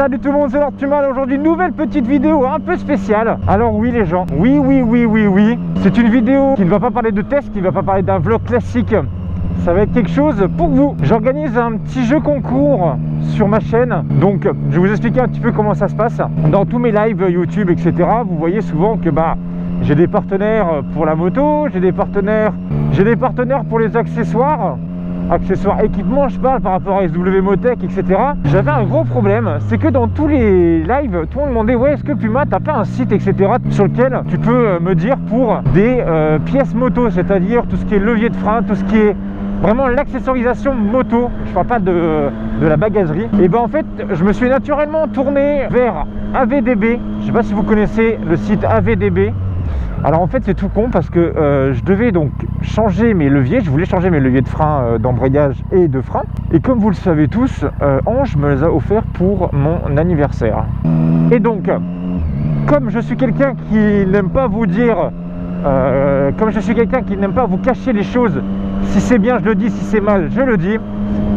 Salut tout le monde, c'est Lord Tumal. Aujourd'hui, nouvelle petite vidéo un peu spéciale. Alors oui les gens, oui, c'est une vidéo qui ne va pas parler de test, qui ne va pas parler d'un vlog classique. Ça va être quelque chose pour vous. J'organise un petit jeu concours sur ma chaîne. Donc je vais vous expliquer un petit peu comment ça se passe. Dans tous mes lives YouTube, etc., vous voyez souvent que j'ai des partenaires pour la moto, j'ai des partenaires pour les accessoires équipements, je parle par rapport à SW Motech, etc. J'avais un gros problème, c'est que dans tous les lives, tout le monde demandait ouais, est-ce que Puma t'as pas un site, etc., sur lequel tu peux me dire pour des pièces moto, c'est-à-dire tout ce qui est levier de frein, tout ce qui est vraiment l'accessorisation moto, je parle pas de la bagagerie. Et en fait, je me suis naturellement tourné vers AVDB. Je sais pas si vous connaissez le site AVDB. Alors en fait c'est tout con parce que je devais donc changer mes leviers, je voulais changer mes leviers de frein, d'embrayage et de frein. Et comme vous le savez tous, Ange me les a offerts pour mon anniversaire. Et donc, comme je suis quelqu'un qui n'aime pas vous dire, comme je suis quelqu'un qui n'aime pas vous cacher les choses, si c'est bien je le dis, si c'est mal je le dis,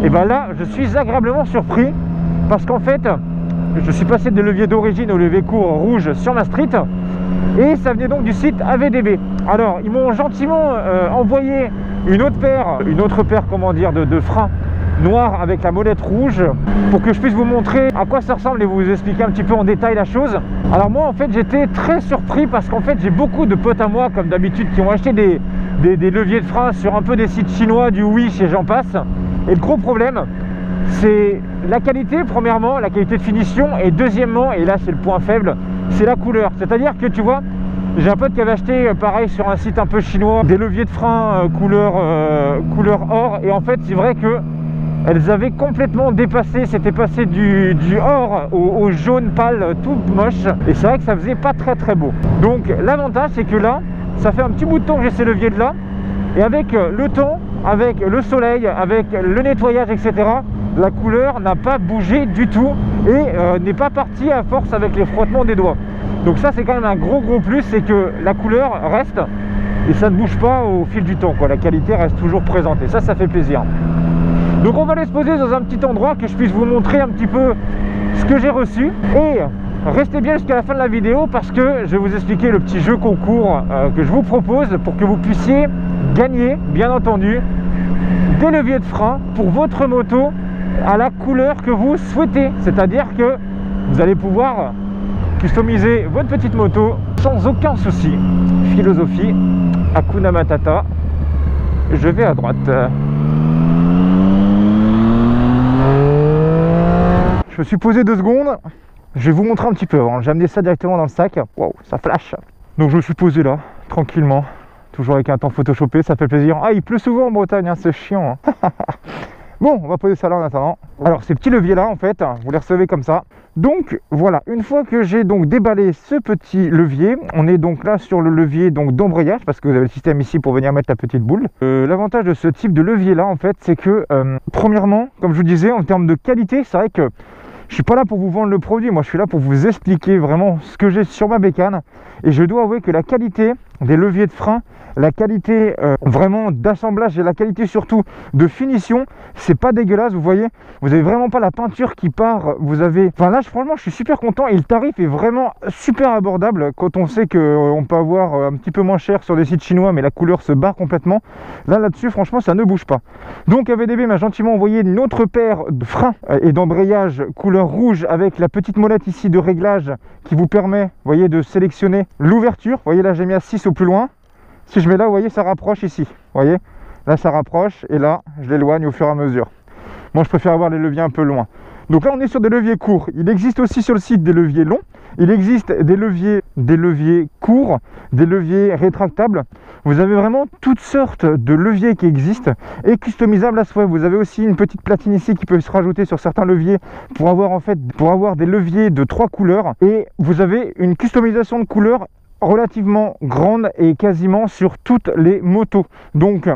et là je suis agréablement surpris parce qu'en fait je suis passé de levier d'origine au levier court rouge sur ma street. Et ça venait donc du site AVDB. Alors ils m'ont gentiment envoyé une autre paire comment dire, de freins noirs avec la molette rouge pour que je puisse vous montrer à quoi ça ressemble et vous expliquer un petit peu en détail la chose. Alors moi en fait j'étais très surpris parce qu'en fait j'ai beaucoup de potes à moi comme d'habitude qui ont acheté des leviers de frein sur un peu des sites chinois, du Wish et j'en passe. Et le gros problème c'est la qualité, premièrement, la qualité de finition, et deuxièmement, et là c'est le point faible, c'est la couleur. C'est-à-dire que tu vois, j'ai un pote qui avait acheté pareil sur un site un peu chinois des leviers de frein couleur or, et en fait c'est vrai que elles avaient complètement dépassé, c'était passé du or au jaune pâle tout moche, et c'est vrai que ça faisait pas très beau. Donc l'avantage c'est que là, ça fait un petit bout de temps que j'ai ces leviers de là, et avec le temps, avec le soleil, avec le nettoyage, etc., la couleur n'a pas bougé du tout et n'est pas partie à force avec les frottements des doigts. Donc ça c'est quand même un gros plus, c'est que la couleur reste et ça ne bouge pas au fil du temps, quoi. La qualité reste toujours présente et ça fait plaisir. Donc on va aller se poser dans un petit endroit que je puisse vous montrer un petit peu ce que j'ai reçu, et restez bien jusqu'à la fin de la vidéo parce que je vais vous expliquer le petit jeu concours que je vous propose pour que vous puissiez gagner, bien entendu, des leviers de frein pour votre moto à la couleur que vous souhaitez. C'est-à-dire que vous allez pouvoir customiser votre petite moto sans aucun souci. Philosophie, Hakuna Matata. Je vais à droite. Je me suis posé 2 secondes. Je vais vous montrer un petit peu avant. J'ai amené ça directement dans le sac. Waouh, ça flash. Donc je me suis posé là, tranquillement. Toujours avec un temps photoshopé, ça fait plaisir. Ah, il pleut souvent en Bretagne, hein, c'est chiant. Hein. Bon, on va poser ça là en attendant. Alors ces petits leviers là en fait, vous les recevez comme ça. Donc voilà, une fois que j'ai donc déballé ce petit levier, on est donc là sur le levier d'embrayage parce que vous avez le système ici pour venir mettre la petite boule. L'avantage de ce type de levier là en fait, c'est que premièrement, comme je vous disais, en termes de qualité, c'est vrai que je suis pas là pour vous vendre le produit, moi je suis là pour vous expliquer vraiment ce que j'ai sur ma bécane. Et je dois avouer que la qualité des leviers de frein, la qualité vraiment d'assemblage et la qualité surtout de finition, c'est pas dégueulasse. Vous voyez, vous avez vraiment pas la peinture qui part. Vous avez, enfin là franchement je suis super content et le tarif est vraiment super abordable quand on sait qu'on peut avoir un petit peu moins cher sur des sites chinois mais la couleur se barre complètement. Là-dessus franchement ça ne bouge pas. Donc AVDB m'a gentiment envoyé une autre paire de freins et d'embrayage couleur rouge avec la petite molette ici de réglage qui vous permet, vous voyez, de sélectionner l'ouverture. Vous voyez là j'ai mis à 6 au plus loin. Si je mets là, vous voyez, ça rapproche ici. Vous voyez, là, ça rapproche et là, je l'éloigne au fur et à mesure. Moi, je préfère avoir les leviers un peu loin. Donc là, on est sur des leviers courts. Il existe aussi sur le site des leviers longs. Il existe des leviers courts, des leviers rétractables. Vous avez vraiment toutes sortes de leviers qui existent et customisables à souhait. Vous avez aussi une petite platine ici qui peut se rajouter sur certains leviers pour avoir des leviers de 3 couleurs. Et vous avez une customisation de couleurs relativement grande et quasiment sur toutes les motos. Donc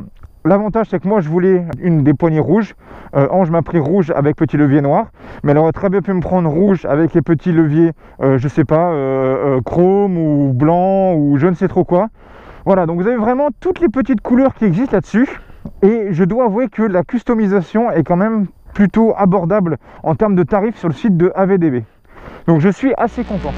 l'avantage c'est que moi je voulais une des poignées rouges. Ange m'a pris rouge avec petit levier noir, mais elle aurait très bien pu me prendre rouge avec les petits leviers je sais pas, chrome ou blanc ou je ne sais trop quoi. Voilà, donc vous avez vraiment toutes les petites couleurs qui existent là-dessus, et je dois avouer que la customisation est quand même plutôt abordable en termes de tarifs sur le site de AVDB. Donc je suis assez content.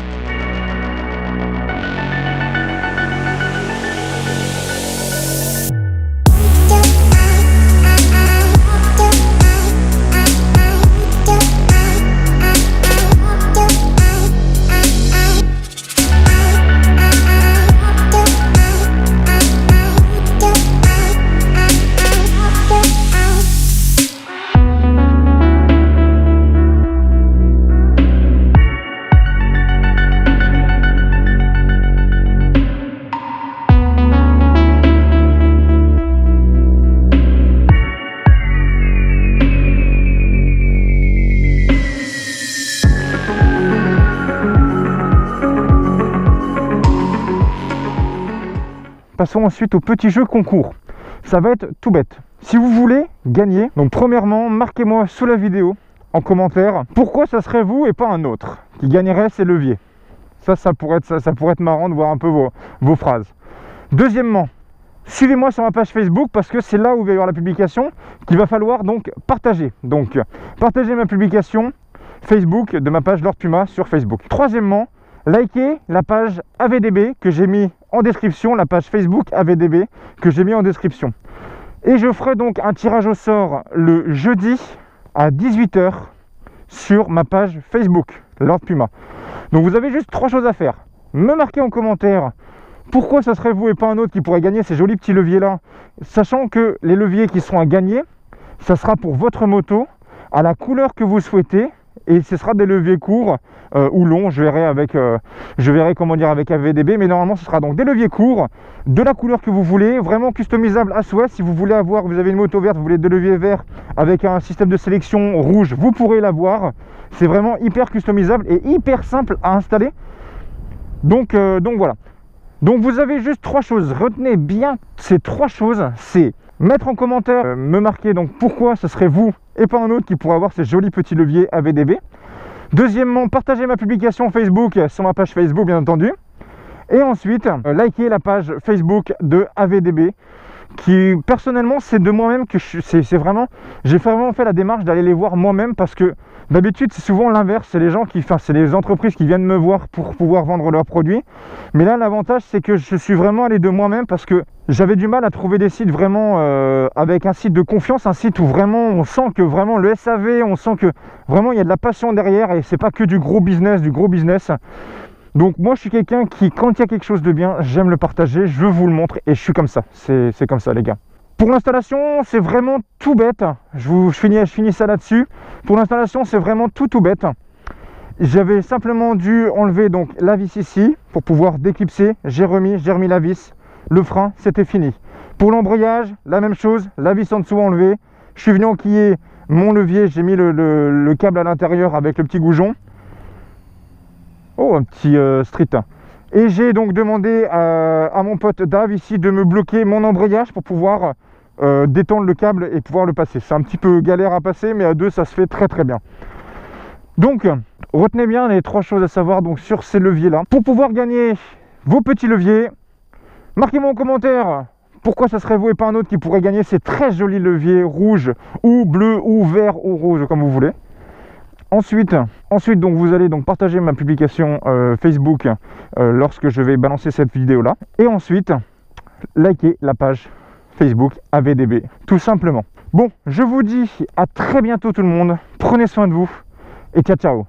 Passons ensuite au petit jeu concours. Ça va être tout bête. Si vous voulez gagner, donc premièrement, marquez-moi sous la vidéo, en commentaire, pourquoi ça serait vous et pas un autre qui gagnerait ces leviers. Ça pourrait être marrant de voir un peu vos phrases. Deuxièmement, suivez-moi sur ma page Facebook parce que c'est là où il va y avoir la publication qu'il va falloir donc partager. Donc, partagez ma publication Facebook de ma page Lord Puma sur Facebook. Troisièmement, likez la page AVDB que j'ai mis en description, la page Facebook AVDB que j'ai mis en description. Et je ferai donc un tirage au sort le jeudi à 18 h sur ma page Facebook Lord Puma. Donc vous avez juste 3 choses à faire. Me marquer en commentaire pourquoi ça serait vous et pas un autre qui pourrait gagner ces jolis petits leviers là, sachant que les leviers qui seront à gagner, ça sera pour votre moto à la couleur que vous souhaitez. Et ce sera des leviers courts ou longs, je verrai comment dire avec AVDB, mais normalement ce sera donc des leviers courts, de la couleur que vous voulez, vraiment customisable à souhait. Si vous voulez avoir, vous avez une moto verte, vous voulez des leviers verts avec un système de sélection rouge, vous pourrez l'avoir. C'est vraiment hyper customisable et hyper simple à installer. Donc voilà. Donc vous avez juste 3 choses, retenez bien ces 3 choses, c'est mettre en commentaire, me marquer donc pourquoi ce serait vous et pas un autre qui pourrait avoir ces jolis petits leviers AVDB. Deuxièmement, partagez ma publication Facebook sur ma page Facebook bien entendu. Et ensuite, likez la page Facebook de AVDB qui personnellement c'est de moi-même que j'ai vraiment fait la démarche d'aller les voir moi-même parce que d'habitude c'est souvent l'inverse, c'est les entreprises qui viennent me voir pour pouvoir vendre leurs produits. Mais là l'avantage c'est que je suis vraiment allé de moi-même parce que j'avais du mal à trouver des sites vraiment avec un site de confiance, un site où vraiment on sent que vraiment le SAV, on sent que vraiment il y a de la passion derrière et c'est pas que du gros business. Donc moi je suis quelqu'un qui, quand il y a quelque chose de bien, j'aime le partager, je vous le montre et je suis comme ça, c'est comme ça les gars. Pour l'installation, c'est vraiment tout bête, je finis ça là-dessus. Pour l'installation, c'est vraiment tout bête. J'avais simplement dû enlever donc la vis ici pour pouvoir déclipser, j'ai remis la vis, le frein, c'était fini. Pour l'embrayage, la même chose, la vis en dessous enlevée, je suis venu enquiller mon levier, j'ai mis le câble à l'intérieur avec le petit goujon. Oh, un petit street. Et j'ai donc demandé à mon pote Dave ici de me bloquer mon embrayage pour pouvoir détendre le câble et pouvoir le passer. C'est un petit peu galère à passer, mais à 2 ça se fait très très bien. Donc retenez bien les 3 choses à savoir donc sur ces leviers là. Pour pouvoir gagner vos petits leviers, marquez-moi en commentaire pourquoi ça serait vous et pas un autre qui pourrait gagner ces très jolis leviers rouges ou bleus ou verts ou rouges comme vous voulez. Ensuite donc vous allez donc partager ma publication Facebook lorsque je vais balancer cette vidéo là. Et ensuite, likez la page Facebook AVDB, tout simplement. Bon, je vous dis à très bientôt tout le monde. Prenez soin de vous et ciao ciao.